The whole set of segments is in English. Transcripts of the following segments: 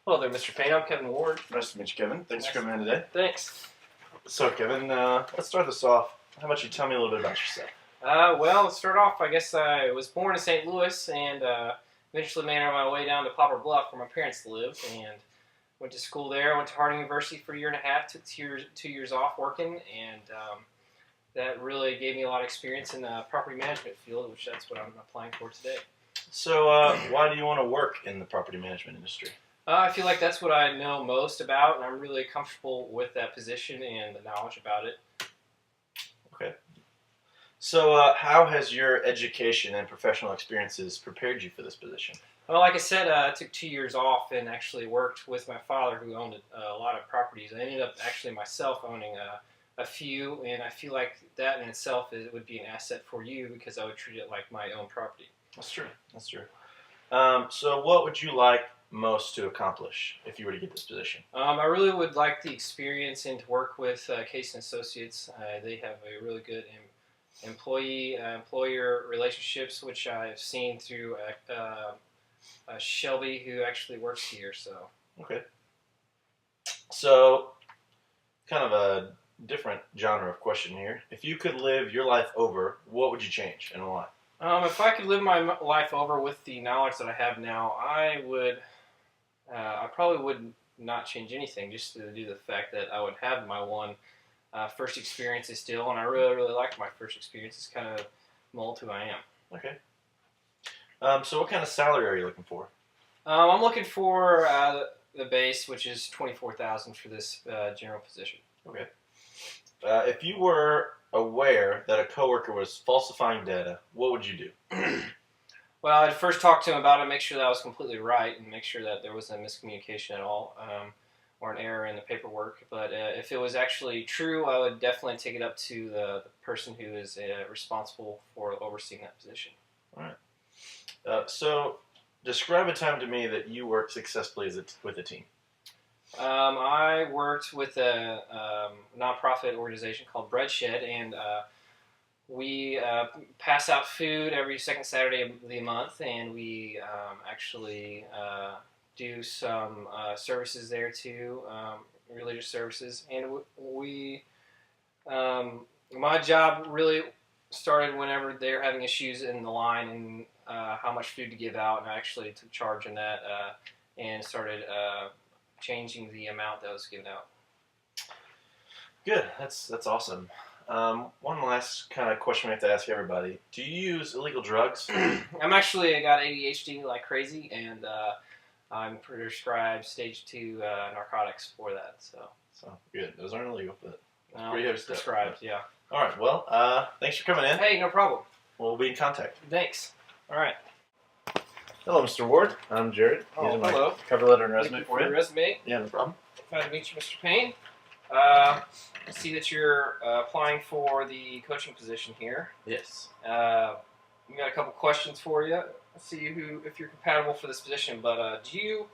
Hello there, Mr. Payne. I'm Kevin Ward. Nice to meet you, Kevin. Thanks for coming in today. Thanks. So, Kevin, let's start this off. How about you tell me a little bit about yourself? Well, to start off, I guess I was born in St. Louis and eventually made my way down to Poplar Bluff where my parents live and went to school there. I went to Harding University for a year and a half, took 2 years off working, and that really gave me a lot of experience in the property management field, which that's what I'm applying for today. So, why do you want to work in the property management industry? I feel like that's what I know most about, and I'm really comfortable with that position and the knowledge about it. Okay. So, how has your education and professional experiences prepared you for this position? Well, like I said, I took 2 years off and actually worked with my father, who owned a lot of properties. I ended up actually myself owning a few, and I feel like that in itself would be an asset for you because I would treat it like my own property. That's true. That's true. So, what would you like most to accomplish if you were to get this position? I really would like the experience and to work with Case & Associates. They have a really good employee-employer relationships, which I've seen through Shelby, who actually works here. So Okay. So, kind of a different genre of question here. If you could live your life over, what would you change and why? if I could live my life over with the knowledge that I have now, I probably would not change anything, just to do the fact that I would have my one first experiences still, and I really, really liked my first experience. It's kind of mold who I am. Okay. So what kind of salary are you looking for? I'm looking for the base, which is $24,000 for this general position. Okay. If you were aware that a coworker was falsifying data, what would you do? Well, I'd first talk to him about it, make sure that was completely right, and make sure that there wasn't a miscommunication at all, or an error in the paperwork. But if it was actually true, I would definitely take it up to the person who is responsible for overseeing that position. All right. So, describe a time to me that you worked successfully with a team. I worked with a nonprofit organization called Breadshed, and we pass out food every second Saturday of the month, and we actually do some services there too, religious services. And my job really started whenever they're having issues in the line and how much food to give out, and I actually took charge in that and started changing the amount that was given out. Good. That's awesome. One last kind of question we have to ask everybody. Do you use illegal drugs? I got ADHD like crazy, and I'm prescribed stage 2 narcotics for that. So Good. Those aren't illegal, but pretty heavy stuff. Prescribed, yeah. All right. Well, thanks for coming in. Hey, no problem. We'll be in contact. Thanks. All right. Hello, Mr. Ward. I'm Jared. Oh, Here's my hello. cover letter and resume for you. Resume. Yeah, no problem. Glad to meet you, Mr. Payne. I see that you're applying for the coaching position here. Yes. We got a couple questions for you. Let's see if you're compatible for this position. But do you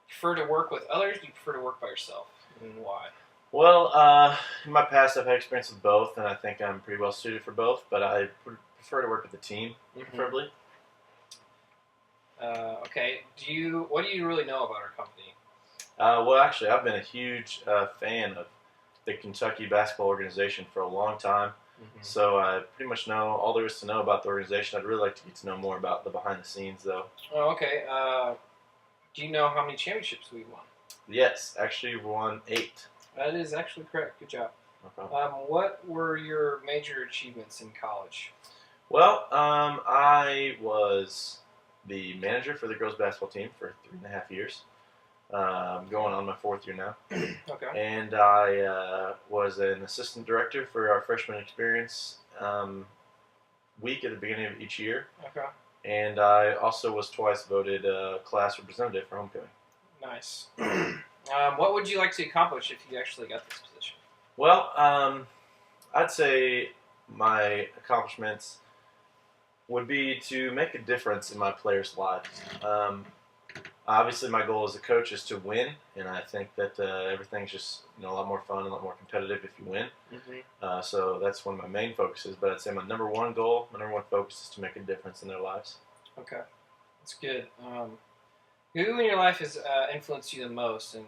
prefer to work with others? Do you prefer to work by yourself, and why? Well, in my past, I've had experience with both, and I think I'm pretty well suited for both. But I prefer to work with a team, preferably. Okay. What do you really know about our company? Well, actually, I've been a huge fan of the Kentucky basketball organization for a long time. So I pretty much know all there is to know about the organization. I'd really like to get to know more about the behind the scenes, though. Oh, okay. Do you know how many championships we won? Yes, actually, we won 8. That is actually correct. Good job. No problem. What were your major achievements in college? Well, I was the manager for the girls basketball team for 3.5 years. Going on my 4th year now. Okay. And I was an assistant director for our freshman experience week at the beginning of each year. Okay. And I also was twice voted class representative for homecoming. Nice. What would you like to accomplish if you actually got this position? Well, I'd say my accomplishments would be to make a difference in my players' lives. Obviously, my goal as a coach is to win, and I think that everything's just a lot more fun, a lot more competitive if you win. So that's one of my main focuses. But I'd say my number one goal, my number one focus is to make a difference in their lives. Okay, that's good. Who in your life has influenced you the most, and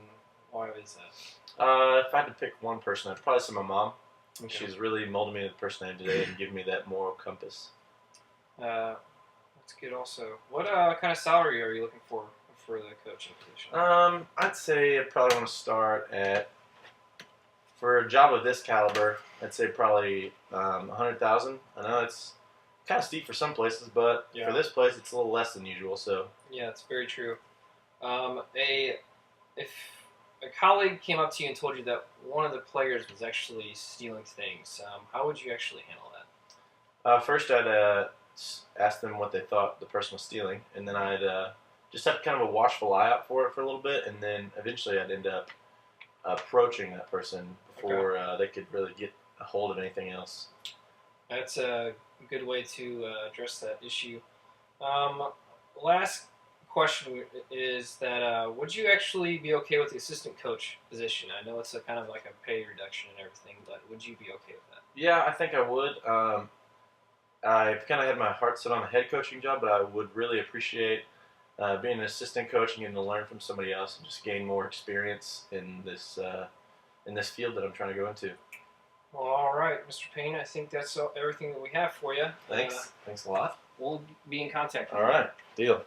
why is that? If I had to pick one person, I'd probably say my mom. Okay. She's really molded me into the person I am today and given me that moral compass. That's good. Also, what kind of salary are you looking for the coaching position? I'd say I'd probably want to start at, for a job of this caliber, I'd say probably 100,000. I know it's kind of steep for some places, but Yeah. for this place, it's a little less than usual. So Yeah, it's very true. If a colleague came up to you and told you that one of the players was actually stealing things, how would you actually handle that? first, I'd ask them what they thought the person was stealing, and then I'd just have kind of a watchful eye out for it for a little bit, and then eventually I'd end up approaching that person before they could really get a hold of anything else. That's a good way to address that issue. Last question is that would you actually be okay with the assistant coach position? I know it's a kind of like a pay reduction and everything, but would you be okay with that? Yeah, I think I would. I've kind of had my heart set on a head coaching job, but I would really appreciate being an assistant coach and getting to learn from somebody else and just gain more experience in this field that I'm trying to go into. Well, all right, Mr. Payne. I think that's everything that we have for you. Thanks. Thanks a lot. We'll be in contact with All you. right. Deal.